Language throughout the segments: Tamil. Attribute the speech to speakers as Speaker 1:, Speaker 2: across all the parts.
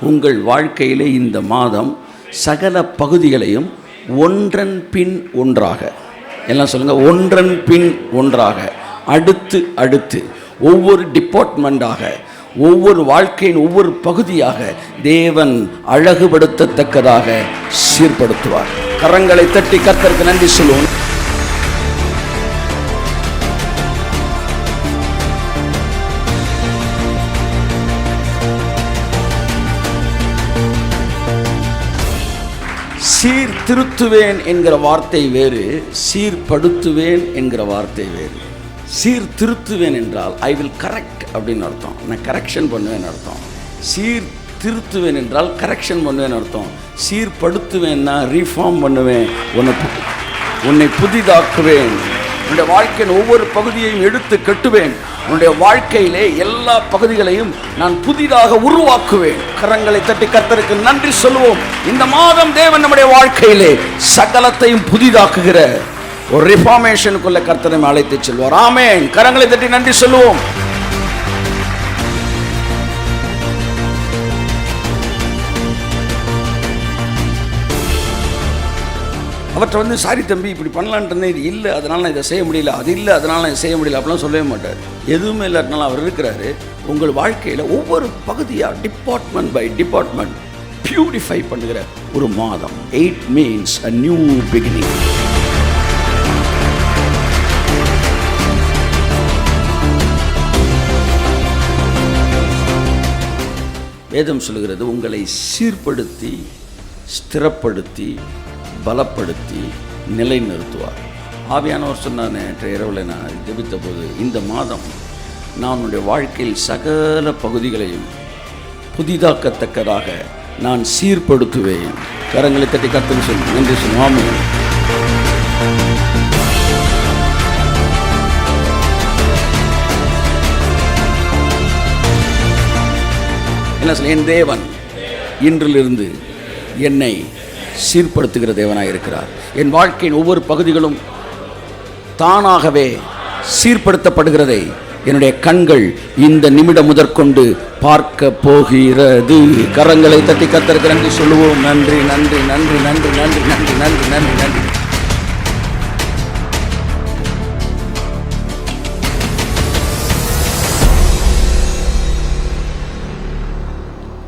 Speaker 1: உங்கள் வாழ்க்கையிலே இந்த மாதம் சகல பகுதிகளையும் ஒன்றன் பின் ஒன்றாக, எல்லாம் சொல்லுங்கள், ஒன்றன் பின் ஒன்றாக, அடுத்து அடுத்து ஒவ்வொரு டிபார்ட்மெண்ட்டாக, ஒவ்வொரு வாழ்க்கையின் ஒவ்வொரு பகுதியாக தேவன் அழகுபடுத்தத்தக்கதாக சீர்படுத்துவார். கரங்களை தட்டி கர்த்தருக்கு நன்றி சொல்லுவோம். சீர்திருத்துவேன் என்கிற வார்த்தை வேறு, சீர்படுத்துவேன் என்கிற வார்த்தை வேறு. சீர்திருத்துவேன் என்றால் ஐ வில் கரெக்ட் அப்படின்னு அர்த்தம், நான் கரெக்ஷன் பண்ணுவேன் அர்த்தம். சீர்திருத்துவேன் என்றால் கரெக்ஷன் பண்ணுவேன் அர்த்தம். சீர்படுத்துவேன்னா ரீஃபார்ம் பண்ணுவேன், உன்னை புதிதாக்குவேன், உன்னுடைய வாழ்க்கையின் ஒவ்வொரு பகுதியையும் எடுத்து கட்டுவேன், உன்னுடைய வாழ்க்கையிலே எல்லா பகுதிகளையும் நான் புதிதாக உருவாக்குவேன். கரங்களை தட்டி கர்த்தருக்கு நன்றி சொல்லுவோம். இந்த மாதம் தேவன் நம்முடைய வாழ்க்கையிலே சகலத்தையும் புதிதாக்குகிற ஒரு ரிஃபார்மேஷனுக்குள்ள கர்த்தரை அழைத்து செல்வார். ஆமென். கரங்களை தட்டி நன்றி சொல்லுவோம். அவற்றை சாரி தம்பி இப்படி பண்ணலான்ட்டு, இது இல்லை அதனால் நான் இதை செய்ய முடியல, அது இல்லை அதனால் நான் செய்ய முடியல அப்படிலாம் சொல்லவே மாட்டார். எதுவுமே இல்லாட்டினாலும் அவர் இருக்கிறாரு. உங்கள் வாழ்க்கையில் ஒவ்வொரு பகுதியாக டிபார்ட்மெண்ட் பை டிபார்ட்மெண்ட் பியூரிஃபை பண்ணுகிற ஒரு மாதம். 8 means a new beginning. வேதம் சொல்லுகிறது உங்களை சீர்படுத்தி, ஸ்திரப்படுத்தி, பலப்படுத்தி நிலைநிறுத்துவார். ஆவியானவர் சொன்னார், நேற்று இரவில் நான் ஜெபித்த போது, இந்த மாதம் நான் உன்னுடைய வாழ்க்கையில் சகல பகுதிகளையும் புதிதாக்கத்தக்கதாக நான் சீர்படுத்துவேன். கரங்களை தட்டி கர்த்தருக்கு சொல்லி நன்றி சொல்லுவோம். என்ன சொல்ல, என் தேவன் இன்றிலிருந்து என்னை சீர்படுத்துகிற தேவனாக இருக்கிறார். என் வாழ்க்கையின் ஒவ்வொரு பகுதிகளும் தானாகவே சீர்படுத்தப்படுகிறதை என்னுடைய கண்கள் இந்த நிமிடம் முதற்கொண்டு பார்க்க போகிறது. கரங்களை தட்டி கர்த்தருக்கு நன்றி சொல்லுவோம். நன்றி நன்றி நன்றி நன்றி நன்றி நன்றி நன்றி நன்றி நன்றி.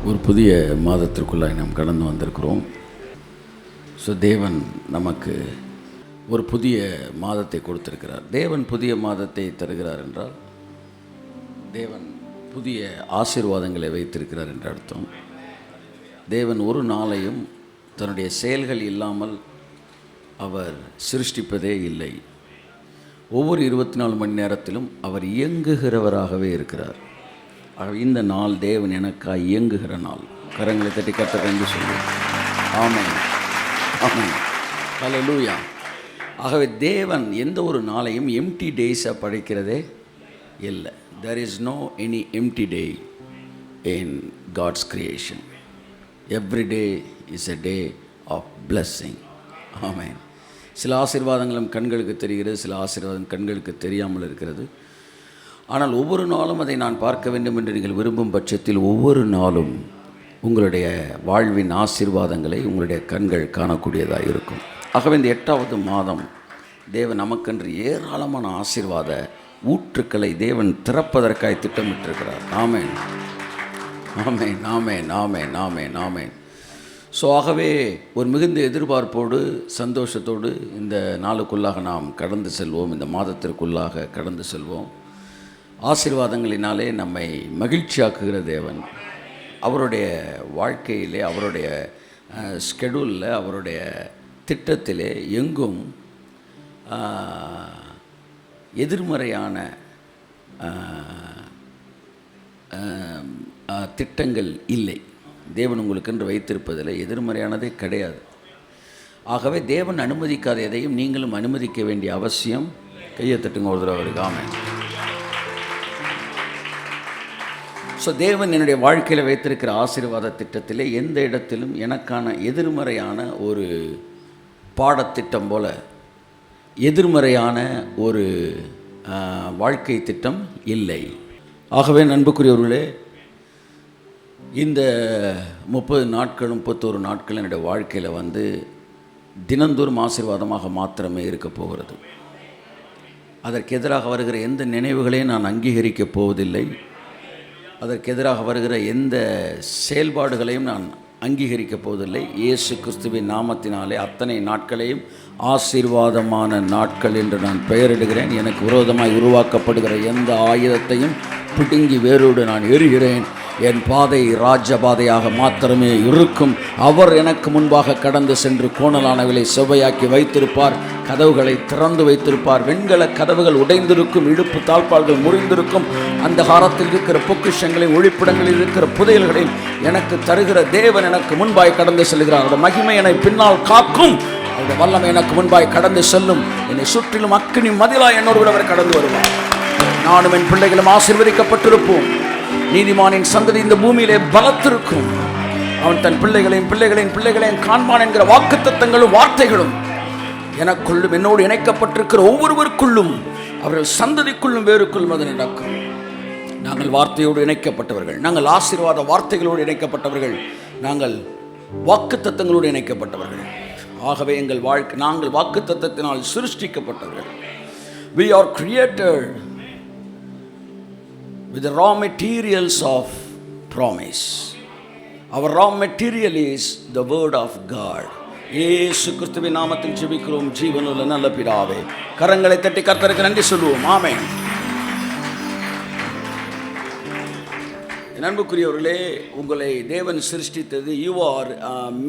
Speaker 1: ஒரு புதிய மாதத்திற்குள்ளாக நாம் கடந்து வந்திருக்கிறோம். ஸோ தேவன் நமக்கு ஒரு புதிய மாதத்தை கொடுத்திருக்கிறார். தேவன் புதிய மாதத்தை தருகிறார் என்றால் தேவன் புதிய ஆசீர்வாதங்களை வைத்திருக்கிறார் என்ற அர்த்தம். தேவன் ஒரு நாளையும் தன்னுடைய செயல்கள் இல்லாமல் அவர் சிருஷ்டிப்பதே இல்லை. ஒவ்வொரு 24 மணி நேரத்திலும் அவர் இயங்குகிறவராகவே இருக்கிறார். இந்த நாள் தேவன் எனக்காக இயங்குகிற நாள். கரங்களை தட்டி கர்த்தருக்கு நன்றி சொல்லுவோம். ஆமென் ஆமென் ஹல்லேலூயா. ஆகவே தேவன் எந்த ஒரு நாளையும் எம்டி டேஸாக படைக்கிறதே இல்லை. There is no any empty day in God's creation. Every day is a day of blessing. ஆமென். சில ஆசீர்வாதங்களும் கண்களுக்கு தெரிகிறது, சில ஆசீர்வாதம் கண்களுக்கு தெரியாமல் இருக்கிறது. ஆனால் ஒவ்வொரு நாளும் அதை நான் பார்க்க வேண்டும் என்று நீங்கள் விரும்பும் பட்சத்தில் ஒவ்வொரு நாளும் உங்களுடைய வாழ்வின் ஆசீர்வாதங்களை உங்களுடைய கண்கள் காணக்கூடியதாக இருக்கும். ஆகவே இந்த 8வது மாதம் தேவன் நமக்கென்று ஏராளமான ஆசீர்வாத ஊற்றுக்களை தேவன் திறப்பதற்காய் திட்டமிட்டிருக்கிறார். ஆமென் ஆமென் ஆமென் ஆமென் ஆமென் ஆமென். ஸோ ஆகவே ஒரு மிகுந்த எதிர்பார்ப்போடு சந்தோஷத்தோடு இந்த நாளுக்குள்ளாக நாம் கடந்து செல்வோம், இந்த மாதத்திற்குள்ளாக கடந்து செல்வோம். ஆசீர்வாதங்களினாலே நம்மை மகிழ்ச்சியாக்குகிற தேவன் அவருடைய வாழ்க்கையிலே, அவருடைய ஸ்கெடியூலில், அவருடைய திட்டத்திலே எங்கும் எதிர்மறையான திட்டங்கள் இல்லை. தேவன் உங்களுக்கென்று வைத்திருப்பதில் எதிர்மறையானதே கிடையாது. ஆகவே தேவன் அனுமதிக்காத எதையும் நீங்களும் அனுமதிக்க வேண்டிய அவசியம். கையை தட்டுங்க ஒரு தடவை அவருக்கு. ஆமென். ஸோ தேவன் என்னுடைய வாழ்க்கையில் வைத்திருக்கிற ஆசீர்வாத திட்டத்திலே எந்த இடத்திலும் எனக்கான எதிர்மறையான ஒரு பாடத்திட்டம் போல எதிர்மறையான ஒரு வாழ்க்கை திட்டம் இல்லை. ஆகவே அன்புக்குரியவர்களே, இந்த 30 நாட்கள் 31 நாட்கள் என்னுடைய வாழ்க்கையில் தினந்தோறும் ஆசீர்வாதமாக மாத்திரமே இருக்க போகிறது. அதற்கு எதிராக வருகிற எந்த நினைவுகளையும் நான் அங்கீகரிக்கப் போவதில்லை. அதற்கு எதிராக வருகிற எந்த செயல்பாடுகளையும் நான் அங்கீகரிக்கப் போவதில்லை. இயேசு கிறிஸ்துவின் நாமத்தினாலே அத்தனை நாட்களையும் ஆசீர்வாதமான நாட்கள் என்று நான் பெயரிடுகிறேன். எனக்கு விரோதமாய் உருவாக்கப்படுகிற எந்த ஆயுதத்தையும் பிடுங்கி வேரோடு நான் எறிகிறேன். என் பாதை ராஜபாதையாக மாத்திரமே இருக்கும். அவர் எனக்கு முன்பாக கடந்து சென்று கோணலானவர்களை செவ்வையாக்கி வைத்திருப்பார். கதவுகளை திறந்து வைத்திருப்பார். வெண்கல கதவுகள் உடைந்திருக்கும், இடுப்பு தாழ்பால்கள் முறிந்திருக்கும். அந்த காலத்தில் இருக்கிற பொக்கிஷங்களையும் ஒளிப்பிடங்களில் இருக்கிற புதையல்களையும் எனக்கு தருகிற தேவன் எனக்கு முன்பாய் கடந்து செல்கிறார். அவருடைய மகிமை என்னை பின்னால் காக்கும். அவருடைய வல்லமை எனக்கு முன்பாய் கடந்து செல்லும். என்னை சுற்றிலும் அக்கினி மதிலாய் என்னோடு கூட அவர் கடந்து வருவார். நானும் என் பிள்ளைகளும் ஆசீர்வதிக்கப்பட்டிருப்போம். நீதிமானின் சந்ததி இந்த பூமியிலே பலத்திருக்கும். அவன் தன் பிள்ளைகளையும் காண்பான் என்கிற வாக்குத்தத்தங்களும் வார்த்தைகளும் எனக்குள்ளும் என்னோடு இணைக்கப்பட்டிருக்கிற ஒவ்வொருவருக்குள்ளும் அவர்கள் சந்ததிக்குள்ளும் வேறுக்குள்ளும் அது நடக்கும். நாங்கள் வார்த்தையோடு இணைக்கப்பட்டவர்கள், நாங்கள் ஆசீர்வாத வார்த்தைகளோடு இணைக்கப்பட்டவர்கள், நாங்கள் வாக்குத்தத்தங்களோடு இணைக்கப்பட்டவர்கள். ஆகவே எங்கள் வாழ்க்கை, நாங்கள் வாக்குத்தத்தத்தினால் சிருஷ்டிக்கப்பட்டவர்கள். We are created with the raw materials of promise. Our raw material is the word of God. இயேசு கிறிஸ்துவின் நாமத்தில் ஜெபிக்கிறோம் ஜீவனுள்ள நல்ல பிதாவே. கரங்களை தட்டி கர்த்தருக்கு நன்றி சொல்லுவோம். ஆமென். அன்புக்குரியவர்களே, உங்களை தேவன் சிருஷ்டித்தது, you are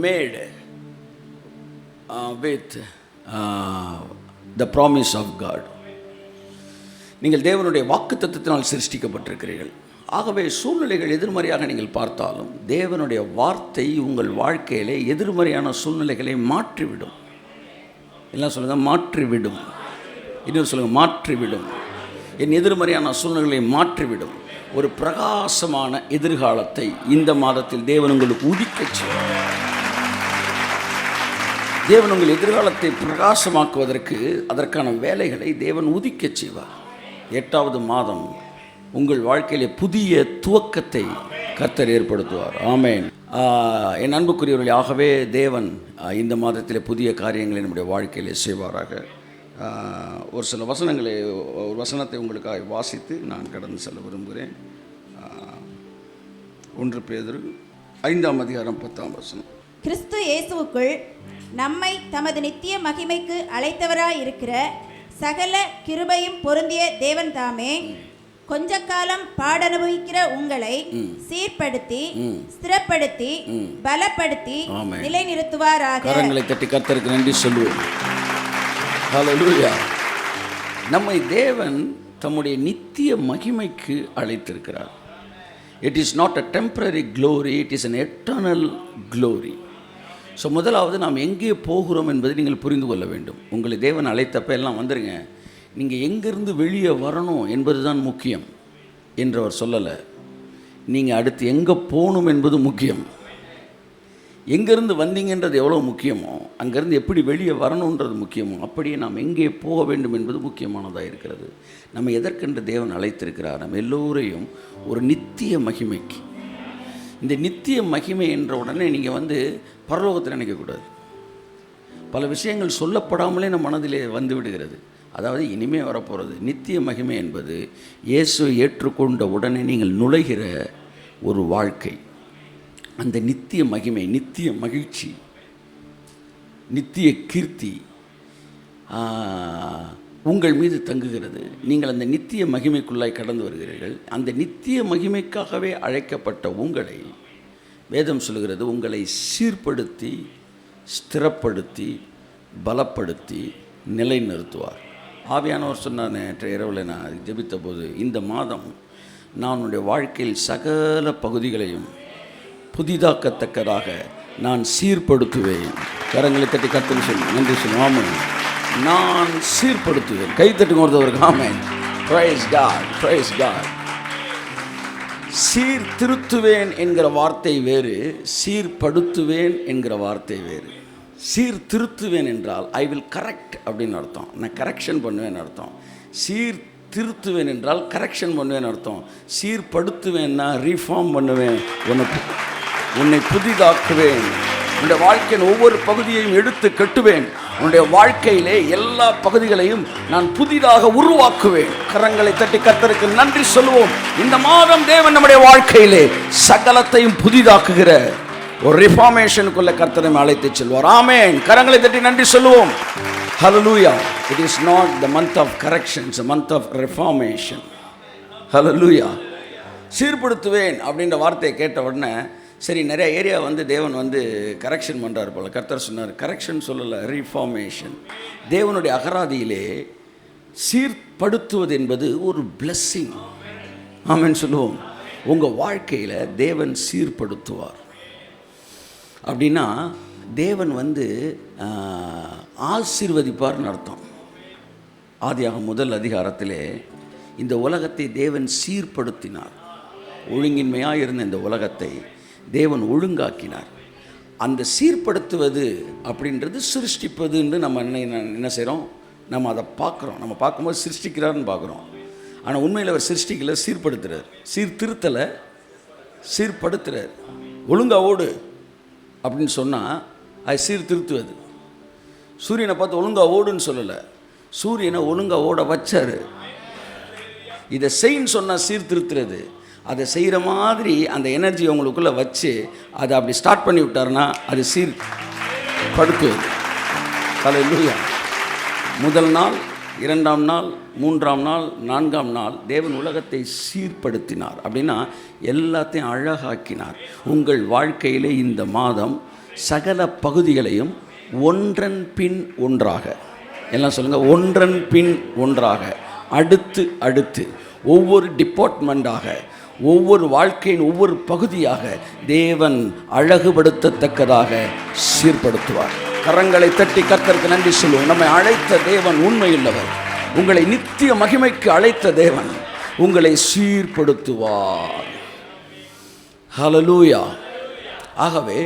Speaker 1: made with the promise of God. நீங்கள் தேவனுடைய வாக்குத்தத்தத்தினால் சிருஷ்டிக்கப்பட்டிருக்கிறீர்கள். ஆகவே சூழ்நிலைகள் எதிர்மறையாக நீங்கள் பார்த்தாலும் தேவனுடைய வார்த்தை உங்கள் வாழ்க்கையிலே எதிர்மறையான சூழ்நிலைகளை மாற்றிவிடும். எல்லாம் சொல்லுங்கள், மாற்றிவிடும். இன்னொரு சொல்லுங்கள், மாற்றிவிடும். என் எதிர்மறையான சூழ்நிலைகளை மாற்றிவிடும். ஒரு பிரகாசமான எதிர்காலத்தை இந்த மாதத்தில் தேவன் உங்களுக்கு உதிக்கச் செய்வார். தேவன் உங்கள் எதிர்காலத்தை பிரகாசமாக்குவதற்கு அதற்கான வேலைகளை தேவன் உதிக்கச் செய்வார். 8வது மாதம் உங்கள் வாழ்க்கையிலே புதிய துவக்கத்தை கர்த்தர் ஏற்படுத்துவார். ஆமென். என் அன்புக்குரியவர்களே, ஆகவே தேவன் இந்த மாதத்திலே புதிய காரியங்களை நம்முடைய வாழ்க்கையிலே செய்வாராக. ஒரு சில ஒரு வசனத்தை உங்களுக்காக வாசித்து நான் கடந்து செல்ல விரும்புகிறேன். 1 பேதுரு 5ஆம் அதிகாரம் 10ஆம் வசனம்.
Speaker 2: கிறிஸ்து இயேசுவுக்குள் நம்மை தமது நித்திய மகிமைக்கு அழைத்தவராய் இருக்கிற சகல கிருபையும் பொருந்திய தேவன் தாமே கொஞ்ச காலம் பாடனுபவிக்கிற உங்களை சீர்படுத்தி ஸ்திரப்படுத்தி பலப்படுத்தி நிலைநிறுத்துவாராக.
Speaker 1: கரங்களை தட்டி கர்த்தருக்கு நன்றி சொல்லுவோம். ஹல்லேலூயா. நம்மை தேவன் தம்முடைய நித்திய மகிமைக்கு அழைத்திருக்கிறார். It is not a temporary glory, it is an eternal glory. So முதலாவது நாம் எங்கே போகிறோம் என்பதை நீங்கள் புரிந்து கொள்ள வேண்டும். உங்களை தேவன் அழைத்தப்ப எல்லாம் வந்துடுங்க, நீங்கள் எங்கேருந்து வெளியே வரணும் என்பது தான் முக்கியம் என்றவர் சொல்லலை. நீங்கள் அடுத்து எங்கே போகணும் என்பது முக்கியம். எங்கேருந்து வந்தீங்கன்றது எவ்வளோ முக்கியமோ, அங்கேருந்து எப்படி வெளியே வரணுன்றது முக்கியமோ, அப்படியே நாம் எங்கே போக வேண்டும் என்பது முக்கியமானதாக இருக்கிறது. நம்ம எதற்கென்று தேவன் அழைத்திருக்கிறார்? நம்ம எல்லோரையும் ஒரு நித்திய மகிமைக்கு. இந்த நித்திய மகிமை என்ற உடனே நீங்கள் பரலோகத்தில் நினைக்கக்கூடாது. பல விஷயங்கள் சொல்லப்படாமலே நம் மனதிலே வந்து விடுகிறது. அதாவது இனிமே வரப்போகிறது நித்திய மகிமை என்பது இயேசுவை ஏற்றுக்கொண்ட உடனே நீங்கள் நுழைகிற ஒரு வாழ்க்கை. அந்த நித்திய மகிமை, நித்திய மகிழ்ச்சி, நித்திய கீர்த்தி உங்கள் மீது தங்குகிறது. நீங்கள் அந்த நித்திய மகிமைக்குள்ளாய் கடந்து வருகிறீர்கள். அந்த நித்திய மகிமைக்காகவே அழைக்கப்பட்ட உங்களை வேதம் சொல்கிறது, உங்களை சீர்படுத்தி ஸ்திரப்படுத்தி பலப்படுத்தி நிலைநிறுத்துவார். ஆவியானவர் சொன்னார், நேற்று இரவில் நான் ஜெபித்த போது, இந்த மாதம் நான் உன்னுடைய வாழ்க்கையில் சகல பகுதிகளையும் புதிதாக்கத்தக்கதாக நான் சீர்படுத்துவேன். கரங்களை தட்டி கர்த்தருக்கு சொல்லி நன்றி சொல்லுவோம். நான் சீர்படுத்துவேன். கை தட்டுங்க ஒருத்தவருக்கு. ஆமென். Praise God, praise God. சீர்திருத்துவேன் என்கிற வார்த்தை வேறு, சீர்படுத்துவேன் என்கிற வார்த்தை வேறு. சீர்திருத்துவேன் என்றால் ஐ வில் கரெக்ட் அப்படின்னு அர்த்தம். நான் கரெக்ஷன் பண்ணுவேன் அர்த்தம். திருத்துவேன் என்றால் கரெக்ஷன் பண்ணுவேன் அர்த்தம். சீர்படுத்துவேன்னா ரீஃபார்ம் பண்ணுவேன், உன்னை புதிதாக்குவேன், உன்னுடைய வாழ்க்கையின் ஒவ்வொரு பகுதியையும் எடுத்து கட்டுவேன், உன்னுடைய வாழ்க்கையிலே எல்லா பகுதிகளையும் நான் புதிதாக உருவாக்குவேன். கரங்களை தட்டி கர்த்தருக்கு நன்றி சொல்லுவோம். இந்த மாதம் தேவன் நம்முடைய வாழ்க்கையிலே சகலத்தையும் புதிதாக்குகிற ஒரு ரிஃபார்மேஷனுக்குள்ள கர்த்தரை அழைத்து செல்வார். ஆமென். கரங்களை தட்டி நன்றி சொல்லுவோம். ஹல்லேலூயா. It is not the month of correction, it's a month of reformation. ஹல்லேலூயா. சீர்படுத்துவேன் அப்படின்ற வார்த்தையை கேட்ட உடனே சரி, நிறைய ஏரியா வந்து தேவன் வந்து கரெக்ஷன் பண்ணுறார் போல. கர்த்தர் சொன்னார், கரெக்ஷன் சொல்லலை, ரீஃபார்மேஷன். தேவனுடைய அகராதியிலே சீர்படுத்துவது என்பது ஒரு பிளெஸ்ஸிங். ஆமென் சொல்லுவோம். உங்கள் வாழ்க்கையில் தேவன் சீர்படுத்துவார் அப்படின்னா தேவன் வந்து ஆசீர்வதிப்பார்னு அர்த்தம். ஆதியாகமம் முதல் அதிகாரத்திலே இந்த உலகத்தை தேவன் சீர்படுத்தினார். ஒழுங்கின்மையாக இருந்த இந்த உலகத்தை தேவன் ஒழுங்காக்கினார். அந்த சீர்படுத்துவது அப்படின்றது சிருஷ்டிப்பதுன்னு நம்ம என்ன செய்கிறோம், நம்ம அதை பார்க்குறோம். நம்ம பார்க்கும்போது சிருஷ்டிக்கிறார்னு பார்க்குறோம். ஆனால் உண்மையில் அவர் சிருஷ்டிக்கலை, சீர்படுத்துகிறார். சீர்திருத்தலை, சீர்படுத்துகிறார். ஒழுங்காக ஓடு அப்படின்னு சொன்னால் அது சீர்திருத்துவது. சூரியனை பார்த்து ஒழுங்காக ஓடுன்னு சொல்லலை, சூரியனை ஒழுங்காக ஓட வச்சார். இதை செய்ன்னு சொன்னால் சீர்திருத்துறது. அதை செய்கிற மாதிரி அந்த எனர்ஜி உங்களுக்குள்ளே வச்சு அதை அப்படி ஸ்டார்ட் பண்ணி விட்டாருன்னா அது சீர்படுத்துவது. ஹல்லேலூயா. முதல் நாள், 2ஆம் நாள், 3ஆம் நாள், 4ஆம் நாள் தேவன் உலகத்தை சீர்படுத்தினார். அப்படின்னா எல்லாத்தையும் அழகாக்கினார். உங்கள் வாழ்க்கையிலே இந்த மாதம் சகல பகுதிகளையும் ஒன்றன் பின் ஒன்றாக, எல்லாம் சொல்லுங்கள், ஒன்றன் பின் ஒன்றாக, அடுத்து அடுத்து ஒவ்வொரு டிபார்ட்மெண்ட்டாக, ஒவ்வொரு வாழ்க்கையின் ஒவ்வொரு பகுதியாக தேவன் அழகுபடுத்தத்தக்கதாக சீர்படுத்துவார். கரங்களை தட்டி கர்த்தருக்கு நன்றி சொல்லுவோம். நம்மை அழைத்த தேவன் உண்மையுள்ளவர். உங்களை நித்திய மகிமைக்கு அழைத்த தேவன் உங்களை சீர்படுத்துவார். ஹல்லேலூயா. ஆகவே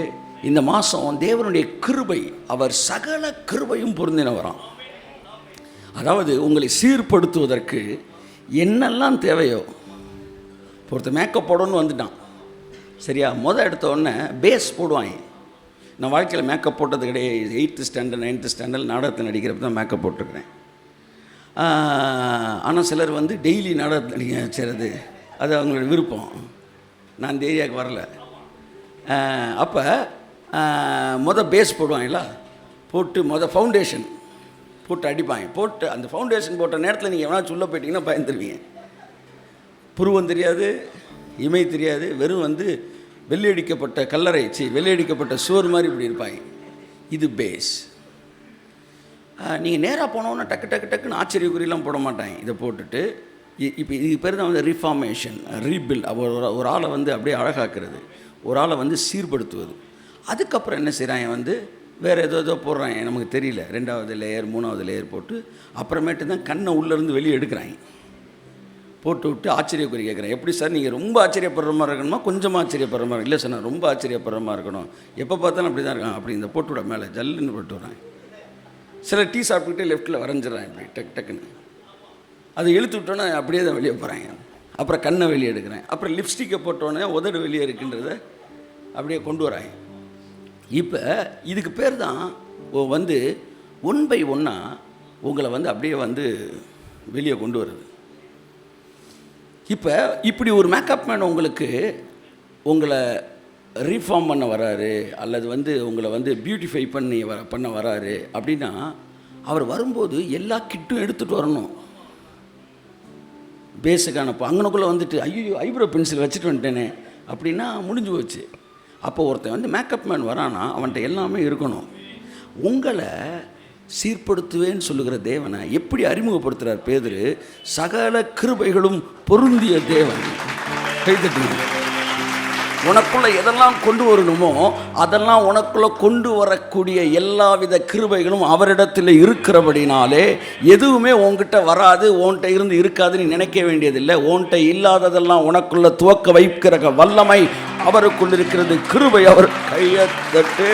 Speaker 1: இந்த மாதம் தேவனுடைய கிருபை, அவர் சகல கிருபையும் பொருந்தினவராம். அதாவது உங்களை சீர்படுத்துவதற்கு என்னெல்லாம் தேவையோ. ஒருத்தர் மேக்கப் போடணும்னு வந்துட்டான், சரியா? எடுத்த உடனே பேஸ் போடுவாங்க. நான் வாழ்க்கையில் மேக்கப் போட்டது கிடையாது. 8th ஸ்டாண்டர்ட் 9th ஸ்டாண்டர்ட் நாடகத்தில் நடிக்கிறப்ப தான் மேக்கப் போட்டிருக்கிறேன். ஆனால் சிலர் வந்து டெய்லி நாடகத்தில் நடிக்க செய்கிறது அது அவங்களோட விருப்பம். நான் இந்த ஏரியாவுக்கு வரல. அப்போ பேஸ் போடுவாங்களா, போட்டு ஃபவுண்டேஷன் போட்டு அடிப்பாங்க. போட்டு அந்த ஃபவுண்டேஷன் போட்ட நேரத்தில் நீங்கள் எவனா சொல்ல போயிட்டீங்கன்னா பயந்துருவீங்க. புருவம் தெரியாது, இமை தெரியாது, வெறும் வந்து வெள்ளையடிக்கப்பட்ட கல்லறை, வெள்ளையடிக்கப்பட்ட சுவர் மாதிரி இப்படி இருப்பாங்க. இது பேஸ். நீங்கள் நேராக போனோன்னா டக்கு டக்கு டக்குன்னு ஆச்சரிய குறியெல்லாம் போட மாட்டாங்க. இதை போட்டுட்டு இப்போ இது பேர் தான் வந்து ரிஃபார்மேஷன், ரீபில்ட். ஒரு ஆளை வந்து அப்படியே அழகாக்குறது, ஒரு ஆளை வந்து சீர்படுத்துவது. அதுக்கப்புறம் என்ன செய்கிறாங்க, வந்து வேறு ஏதோ போடுறாங்க, நமக்கு தெரியல. 2வது லேயர் 3வது லேயர் போட்டு அப்புறமேட்டு தான் கண்ணை உள்ளேருந்து வெளியே எடுக்கிறாங்க. போட்டு விட்டு ஆச்சரியக்குறி கேட்குறேன். எப்படி சார் நீங்கள் ரொம்ப ஆச்சரியப்படுற மாதிரி இருக்கணுமா, கொஞ்சமாக ஆச்சரியப்படுற மாதிரி? இல்லை சார், நான் ரொம்ப ஆச்சரியப்படுற மாதிரி இருக்கணும். எப்போ பார்த்தாலும் அப்படி தான் இருக்கான். அப்படி இந்த போட்டு விட மேலே ஜல்லுன்னு போட்டு விட்றாங்க. சில டீ சாப்பிட்டுக்கிட்டே லெஃப்ட்டில் வரைஞ்சிடறாங்க இப்படி டக்கு டக்குன்னு. அதை இழுத்து விட்டோன்னே அப்படியே தான் வெளியே போகிறாங்க. அப்புறம் கண்ணை வெளியே எடுக்கிறேன். அப்புறம் லிப்ஸ்டிக்கை போட்டோன்னே உதடு வெளியே இருக்குன்றத அப்படியே கொண்டு வராங்க. இப்போ இதுக்கு பேர் தான் வந்து 1 by 1 உங்களை வந்து அப்படியே வந்து வெளியே கொண்டு வருது. இப்போ இப்படி ஒரு மேக்கப் மேன் உங்களுக்கு உங்களை ரீஃபார்ம் பண்ண வராரு, அல்லது வந்து உங்களை வந்து பியூட்டிஃபை பண்ண வராரு அப்படின்னா அவர் வரும்போது எல்லா கிட்டும் எடுத்துகிட்டு வரணும். பேஸுக்கான அங்கனுக்குள்ளே வந்துட்டு ஐயோ ஐப்ரோ பென்சில் வச்சுட்டு வந்துட்டேனே அப்படின்னா முடிஞ்சு போச்சு. அப்போ ஒருத்தன் வந்து மேக்கப் மேன் வரானா அவன்கிட்ட எல்லாமே இருக்கணும். உங்களை சீர்படுத்துவேன்னு சொல்லுகிற தேவனை எப்படி அறிமுகப்படுத்துகிறார் பேதுரு? சகல கிருபைகளும் பொருந்திய தேவன். கைதட்டுங்க. உனக்குள்ள எதெல்லாம் கொண்டு வரணுமோ அதெல்லாம் உனக்குள்ள கொண்டு வரக்கூடிய எல்லாவித கிருபைகளும் அவரிடத்தில் இருக்கிறபடினாலே எதுவுமே உன்கிட்ட வராது, உன்கிட்ட இருந்து இருக்காதுன்னு நினைக்க வேண்டியதில்லை. உன்கிட்ட இல்லாததெல்லாம் உனக்குள்ள துவக்க வைக்கிற வல்லமை அவருக்குள் இருக்கிறது. கிருபை அவர் கையத்தட்டு.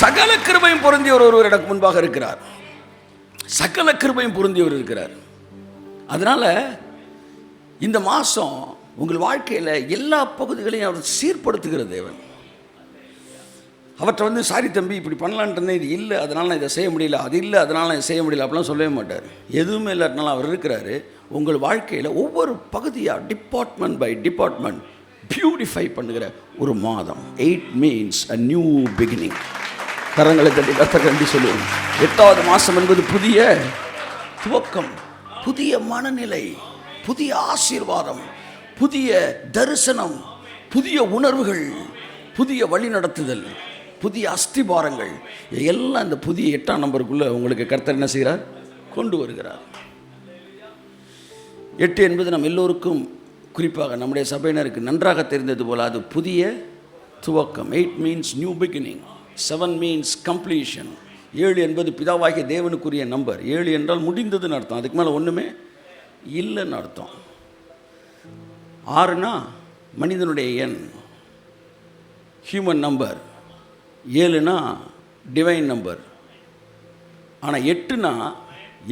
Speaker 1: சகல கிருபையும் பொருந்தியவர் ஒருவர் எனக்கு முன்பாக இருக்கிறார். சகல கிருபையும் பொருந்தியவர் இருக்கிறார். அதனால் இந்த மாதம் உங்கள் வாழ்க்கையில் எல்லா பகுதிகளையும் அவர் சீர்படுத்துகிற தேவன். அவற்றை வந்து சாரி தம்பி இப்படி பண்ணலான்ட்டு இது இல்லை அதனால் நான் இதை செய்ய முடியல, அது இல்லை அதனால் நான் செய்ய முடியல அப்படிலாம் சொல்லவே மாட்டார். எதுவுமே இல்லாட்டினாலும் அவர் இருக்கிறாரு. உங்கள் வாழ்க்கையில் ஒவ்வொரு பகுதியாக டிபார்ட்மெண்ட் பை டிபார்ட்மெண்ட் பியூரிஃபை பண்ணுகிற ஒரு மாதம். 8 மீன்ஸ் அ நியூ பிகினிங். கரங்களை தட்டி கண்டி சொல்லுவோம். 8வது மாதம் என்பது புதிய துவக்கம், புதிய மனநிலை, புதிய ஆசீர்வாதம், புதிய தரிசனம், புதிய உணர்வுகள், புதிய வழிநடத்துதல், புதிய அஸ்திபாரங்கள் எல்லாம் இந்த புதிய 8ஆம் நம்பருக்குள்ளே உங்களுக்கு கர்த்தர் என்ன செய்கிறார்? கொண்டு வருகிறார். 8 என்பது நம் எல்லோருக்கும், குறிப்பாக நம்முடைய சபையினருக்கு நன்றாக தெரிந்தது போல் அது புதிய துவக்கம். 8 means new beginning. 7 means completion. 7 என்பது பிதாவாகிய தேவனுக்குரிய நம்பர். 7 என்றால் முடிந்ததுன்னு அர்த்தம், அதுக்கு மேலே ஒன்றுமே இல்லைன்னு அர்த்தம். 6னா மனிதனுடைய எண், ஹியூமன் நம்பர். 7னா டிவைன் நம்பர். ஆனால் 8னா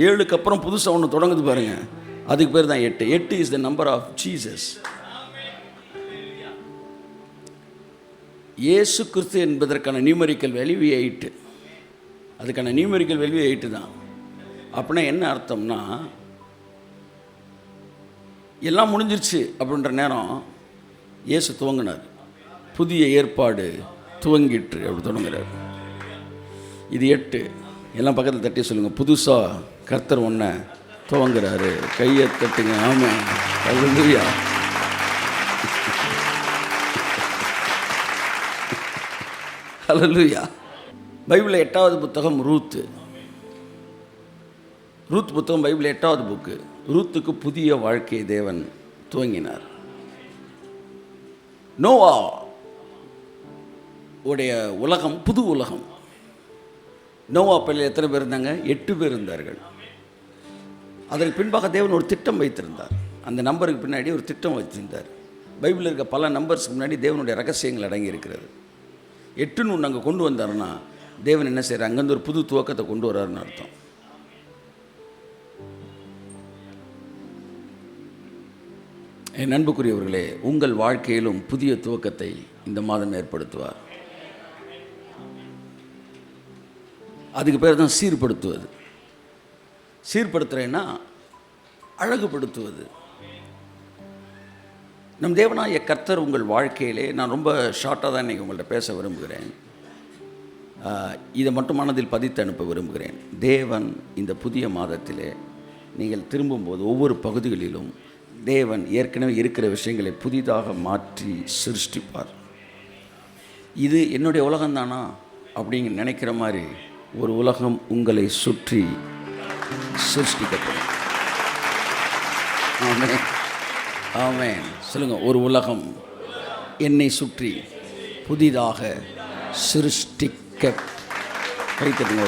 Speaker 1: 7க்கு அப்புறம் புதுசாக ஒன்று தொடங்குது பாருங்கள், அதுக்கு பேர் தான் 8. 8 is the number of Jesus. இயேசு கிறிஸ்து என்பதற்கான நியூமெரிக்கல் வேல்யூ 8. அதுக்கான நியூமெரிக்கல் வேல்யூ 8 தான். அப்படின்னா என்ன அர்த்தம்னா, எல்லாம் முடிஞ்சிருச்சு அப்படின்ற நேரம் இயேசு துவங்கினார். புதிய ஏற்பாடு துவங்கிட்டு அப்படி தொடங்குறார். இது 8. எல்லாம் பக்கத்தில் தட்டி சொல்லுங்கள், புதுசாக கர்த்தர் ஒன்றை துவங்குறாரு. கையை தட்டுங்க. ஆமாம், ஹல்லேலூயா. ஹல்லேலூயா. பைபிளில் 8வது புத்தகம் ரூத். ரூத் புத்தகம் பைபிள் 8வது புக்கு. ரூத்துக்கு புதிய வாழ்க்கை தேவன் துவங்கினார். நோவா உடைய உலகம் புது உலகம். நோவா பள்ளியில் எத்தனை பேர் இருந்தாங்க? 8 பேர் இருந்தார்கள். அதற்கு பின்பாக தேவன் ஒரு திட்டம் வைத்திருந்தார். அந்த நம்பருக்கு பின்னாடி ஒரு திட்டம் வைத்திருந்தார். பைபிளில் இருக்க பல நம்பர்ஸ்க்கு முன்னாடி தேவனுடைய ரகசியங்கள் அடங்கி இருக்கிறது. 8ன்னு ஒன்று அங்கே கொண்டு வந்தாருன்னா தேவன் என்ன செய்கிறார்? அங்கேருந்து ஒரு புது துவக்கத்தை கொண்டு வர்றாருன்னு அர்த்தம். என் அன்புக்குரியவர்களே, உங்கள் வாழ்க்கையிலும் புதிய துவக்கத்தை இந்த மாதம் ஏற்படுத்துவார். அதுக்கு பேர் தான் சீர்படுத்துவது. சீர்படுத்துறேன்னா அழகுபடுத்துவது. நம் தேவனாய கர்த்தர் உங்கள் வாழ்க்கையிலே, நான் ரொம்ப ஷார்ட்டாக தான் இன்றைக்கி உங்கள்கிட்ட பேச விரும்புகிறேன். இதை மட்டும் மனதில் பதித்து அனுப்ப விரும்புகிறேன். தேவன் இந்த புதிய மாதத்திலே நீங்கள் திரும்பும்போது ஒவ்வொரு பகுதிகளிலும் தேவன் ஏற்கனவே இருக்கிற விஷயங்களை புதிதாக மாற்றி சிருஷ்டிப்பார். இது என்னுடைய உலகம்தானா அப்படிங்க நினைக்கிற மாதிரி ஒரு உலகம் உங்களை சுற்றி சிருஷ்டிக்கப்படும். ஆமென், ஆமென். சொல்லுங்கள், ஒரு உலகம் என்னை சுற்றி புதிதாக சிருஷ்டிக்க வைத்திருங்க.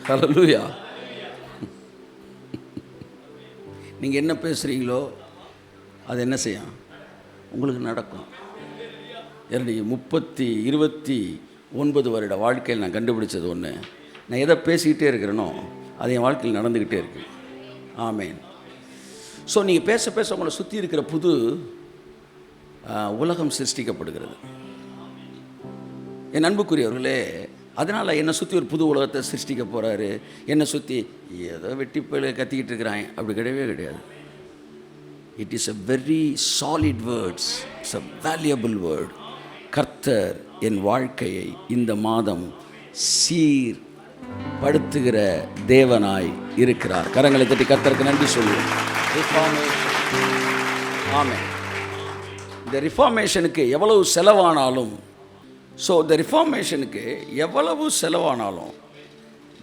Speaker 1: ஹல்லேலூயா. நீங்கள் என்ன பேசுகிறீங்களோ அது என்ன செய்யும்? உங்களுக்கு நடக்கும். என்னுடைய 29 வருட வாழ்க்கையில் நான் கண்டுபிடிச்சது ஒன்று, நான் எதை பேசிக்கிட்டே இருக்கிறேனோ அது என் வாழ்க்கையில் நடந்துக்கிட்டே இருக்கு. ஆமேன். ஸோ நீங்கள் பேச பேச உங்களை சுற்றி இருக்கிற புது உலகம் சிருஷ்டிக்கப்படுகிறது. என் அன்புக்குரியவர்களே, அதனால் என்னை சுற்றி ஒரு புது உலகத்தை சிருஷ்டிக்க போகிறாரு. என்னை சுற்றி ஏதோ வெட்டிப்பேல கத்திக்கிட்டு இருக்கிறான், அப்படி கிடையவே கிடையாது. It is a very solid words, it's a valuable word. கர்த்தர் என் வாழ்க்கையை இந்த மாதம் சீர்படுத்துகிற தேவனாய் இருக்கிறார். கரங்களை தட்டி கர்த்தருக்கு நன்றி சொல்லுவோம். ஆமென். இந்த ரிஃபார்மேஷனுக்கு எவ்வளவு செலவானாலும், ஸோ இந்த ரிஃபார்மேஷனுக்கு எவ்வளவு செலவானாலும்,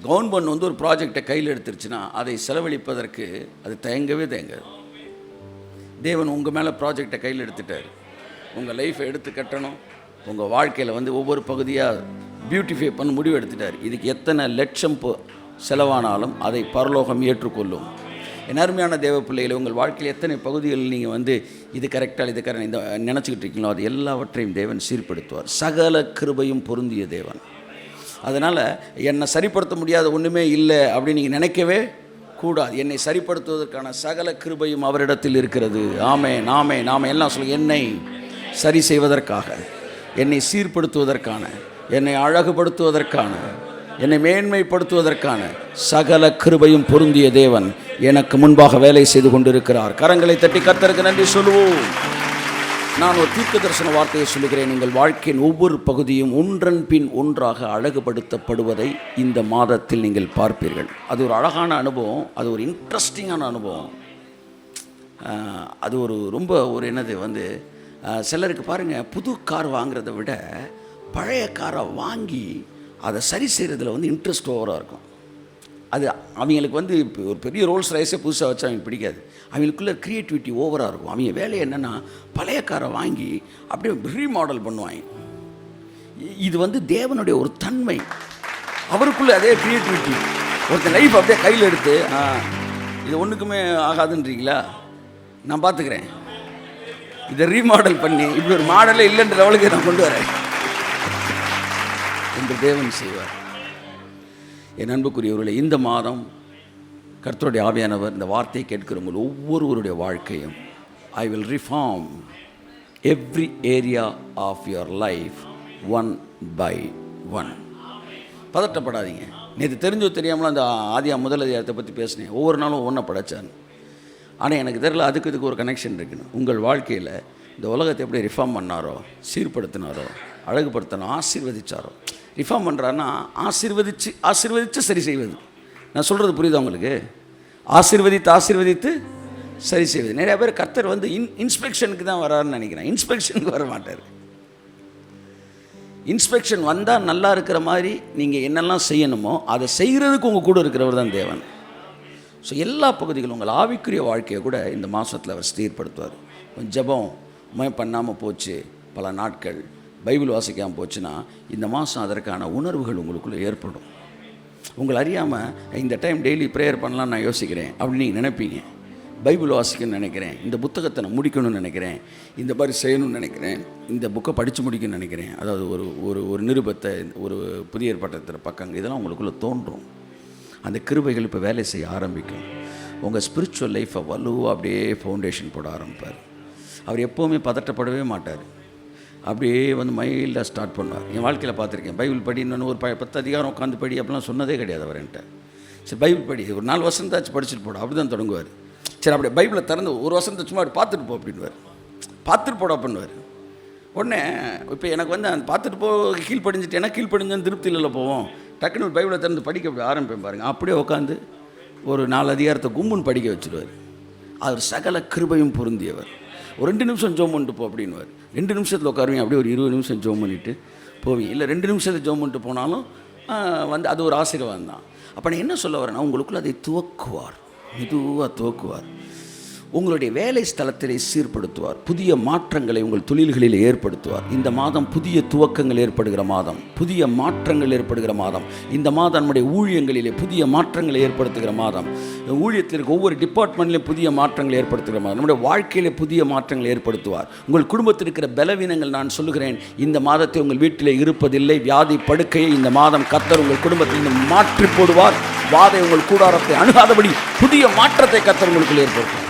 Speaker 1: கவர்மெண்ட் வந்து ஒரு ப்ராஜெக்டை கையில் எடுத்துருச்சுன்னா அதை செலவழிப்பதற்கு அது தயங்கவே தயங்காது. தேவன் உங்கள் மேலே ப்ராஜெக்டை கையில் எடுத்துட்டார். உங்கள் லைஃப்பை எடுத்து கட்டணும். உங்கள் வாழ்க்கையில் வந்து ஒவ்வொரு பகுதியாக பியூட்டிஃபை பண்ண முடிவு எடுத்துட்டார். இதுக்கு எத்தனை லட்சம் செலவானாலும் அதை பரலோகம் ஏற்றுக்கொள்ளும். என் அருமையான தேவ பிள்ளைகளை, உங்கள் வாழ்க்கையில் எத்தனை பகுதிகளில் நீங்கள் வந்து இது கரெக்டாக இது கரெக்ட் இந்த நினச்சிக்கிட்டு இருக்கீங்களோ அது எல்லாவற்றையும் தேவன் சீர்படுத்துவார். சகல கிருபையும் பொருந்திய தேவன். அதனால் என்னை சரிப்படுத்த முடியாத ஒன்றுமே இல்லை அப்படின்னு நீங்கள் நினைக்கவே கூடாது. என்னை சரிப்படுத்துவதற்கான சகல கிருபையும் அவரிடத்தில் இருக்கிறது. ஆமென், ஆமென், ஆமென். எல்லாம் சொல்லுங்கள். என்னை சரி செய்வதற்காக, என்னை சீர்படுத்துவதற்கான, என்னை அழகுபடுத்துவதற்கான, என்னை மேன்மைப்படுத்துவதற்கான சகல கிருபையும் பொருந்திய தேவன் எனக்கு முன்பாக வேலை செய்து கொண்டிருக்கிறார். கரங்களை தட்டி கர்த்தருக்கு நன்றி சொல்லுவோம். நான் ஒரு தீர்க்க தரிசன வார்த்தையை சொல்லுகிறேன். உங்கள் வாழ்க்கையின் ஒவ்வொரு பகுதியும் ஒன்றன் பின் ஒன்றாக அழகுபடுத்தப்படுவதை இந்த மாதத்தில் நீங்கள் பார்ப்பீர்கள். அது ஒரு அழகான அனுபவம், அது ஒரு இன்ட்ரெஸ்டிங்கான அனுபவம். அது ஒரு ரொம்ப ஒரு என்னது சிலருக்கு பாருங்கள், புது கார் வாங்குறதை விட பழைய காரை வாங்கி அதை சரி செய்கிறதுல இன்ட்ரெஸ்ட் ஓவராக இருக்கும். அது அவங்களுக்கு இப்போ ஒரு பெரிய ரோல்ஸ் ரைஸே புதுசாக வச்சா அவங்களுக்கு பிடிக்காது. அவங்களுக்குள்ள க்ரியேட்டிவிட்டி ஓவராக இருக்கும். அவங்க வேலை என்னென்னா பழைய காரை வாங்கி அப்படியே ரீமாடல் பண்ணுவாங்க. இது தேவனுடைய ஒரு தன்மை. அவருக்குள்ளே அதே க்ரியேட்டிவிட்டி. ஒருத்தர் லைஃப் அப்படியே கையில் எடுத்து இது ஒன்றுக்குமே ஆகாதுன்றீங்களா, நான் பார்த்துக்கிறேன், இதை ரீமாடல் பண்ணி இப்படி ஒரு மாடலே இல்லைன்ற லெவலுக்கு நான் கொண்டு வரேன் என்று தேவன் செய்வார். என் அன்புக்குரியவர்களே, இந்த மாதம் கர்த்தருடைய ஆவியானவர் இந்த வார்த்தையை கேட்கிறவங்க ஒவ்வொருவருடைய வாழ்க்கையும் I will reform every area of your life one by one. பதட்டப்படாதீங்க. நேற்று தெரிஞ்சோ தெரியாமலாம் அந்த முதல் அதிகாரத்தை பற்றி பேசினேன். ஒவ்வொரு நாளும் ஒன்றை படைச்சான். ஆனால் எனக்கு தெரியல அதுக்கு ஒரு கனெக்ஷன் இருக்குன்னு. உங்கள் வாழ்க்கையில் இந்த உலகத்தை எப்படி ரிஃபார்ம் பண்ணாரோ, சீர்படுத்தினாரோ, அழகுபடுத்தினாரோ, ஆசீர்வதிச்சாரோ. ரிஃபார்ம் பண்ணுறான்னா ஆசீர்வதித்து சரி செய்வது. நான் சொல்கிறது புரியுதா உங்களுக்கு? ஆசீர்வதித்து சரி செய்வது. நிறைய பேர் கர்த்தர் இன்ஸ்பெக்ஷனுக்கு தான் வராருன்னு நினைக்கிறேன். இன்ஸ்பெக்ஷனுக்கு வர மாட்டார். இன்ஸ்பெக்ஷன் வந்தால் நல்லா இருக்கிற மாதிரி நீங்கள் என்னெல்லாம் செய்யணுமோ அதை செய்கிறதுக்கு உங்கள் கூட இருக்கிறவர் தான் தேவன். ஸோ எல்லா பகுதிகளும் உங்கள் ஆவிக்குரிய வாழ்க்கையை கூட இந்த மாதத்தில் அவர் ஸ்திரப்படுத்துவார். ஜெபம் பண்ணாமல் போச்சு, பல நாட்கள் பைபிள் வாசிக்காமல் போச்சுன்னா இந்த மாதம் அதற்கான உணர்வுகள் உங்களுக்குள்ளே ஏற்படும். உங்களை அறியாமல் இந்த டைம் டெய்லி ப்ரேயர் பண்ணலான்னு நான் யோசிக்கிறேன் அப்படின்னு நீங்கள் நினைப்பீங்க. பைபிள் வாசிக்கணும்னு நினைக்கிறேன், இந்த புத்தகத்தை நான் முடிக்கணும்னு நினைக்கிறேன், இந்த மாதிரி செய்யணும்னு நினைக்கிறேன், இந்த புக்கை படித்து முடிக்கணும்னு நினைக்கிறேன். அதாவது ஒரு நிருபத்தை, ஒரு புதிய ஏற்பாட்டு பக்கங்கள், இதெல்லாம் உங்களுக்குள்ளே தோன்றும். அந்த கிருபைகள் இப்போ வேலை செய்ய ஆரம்பிக்கும். உங்கள் ஸ்பிரிச்சுவல் லைஃப்பை வலுவாக அப்படியே ஃபவுண்டேஷன் போட ஆரம்பிப்பார். அவர் எப்போவுமே பதட்டப்படவே மாட்டார். அப்படியே மைல்டாக ஸ்டார்ட் பண்ணுவார். என் வாழ்க்கையில் பார்த்துருக்கேன். பைபிள் படின்னு ஒரு 10 அதிகாரம் உட்காந்து படி அப்படிலாம் சொன்னதே கிடையாது அவர் என்கிட்ட. சரி பைபிள் படி, ஒரு 4 வசனத்தாச்சு படிச்சுட்டு போட, அப்படி தான் தொடங்குவார். சரி அப்படியே பைபிளை திறந்து ஒரு வசனத்தை சும்மா அப்படி பார்த்துட்டு போ அப்படின்வார். பார்த்துட்டு போட பண்ணுவார். உடனே இப்போ எனக்கு அந்த பார்த்துட்டு போ கீழ்ப்படிஞ்சிட்டேன்னா கீழ்ப்படிஞ்சு திருப்தியில் போவோம். டக்குன்னு ஒரு பைபிளை திறந்து படிக்க அப்படி ஆரம்பிப்பேன் பாருங்கள். அப்படியே உட்காந்து ஒரு 4 அதிகாரத்தை கும்புன்னு படிக்க வச்சுருவார். அவர் சகல கிருபையும் பொருந்தியவர். ஒரு 2 நிமிஷம் ஜோம் பண்ணிட்டு போ அப்படின்வார். 2 நிமிஷத்தில் உட்காருவீங்க, அப்படியே ஒரு 20 நிமிஷம் ஜோம் பண்ணிவிட்டு போவீங்க. இல்லை 2 நிமிஷத்தில் ஜோம் பண்ணிட்டு போனாலும் அது ஒரு ஆசீர்வாதம் தான். அப்போ நான் என்ன சொல்ல வரேன்னா, உங்களுக்குள்ள அதை துவக்குவார், மெதுவாக துவக்குவார். உங்களுடைய வேலை ஸ்தலத்திலே சீர்படுத்துவார். புதிய மாற்றங்களை உங்கள் தொழில்களில் ஏற்படுத்துவார். இந்த மாதம் புதிய துவக்கங்கள் ஏற்படுகிற மாதம், புதிய மாற்றங்கள் ஏற்படுகிற மாதம். இந்த மாதம் நம்முடைய ஊழியங்களிலே புதிய மாற்றங்களை ஏற்படுத்துகிற மாதம். ஊழியத்தில் இருக்க ஒவ்வொரு டிபார்ட்மெண்ட்லேயும் புதிய மாற்றங்கள் ஏற்படுத்துகிற மாதம். நம்முடைய வாழ்க்கையிலே புதிய மாற்றங்கள் ஏற்படுத்துவார். உங்கள் குடும்பத்தில் இருக்கிற பலவீனங்கள், நான் சொல்லுகிறேன், இந்த மாதத்தை உங்கள் வீட்டிலே இருப்பதில்லை. வியாதி படுக்கையை இந்த மாதம் கர்த்தர் உங்கள் குடும்பத்தில் மாற்றி போடுவார். வாதை உங்கள் கூடாரத்தை அணுகாதபடி புதிய மாற்றத்தை கர்த்தர் உங்களுக்குள் ஏற்படுத்தும்.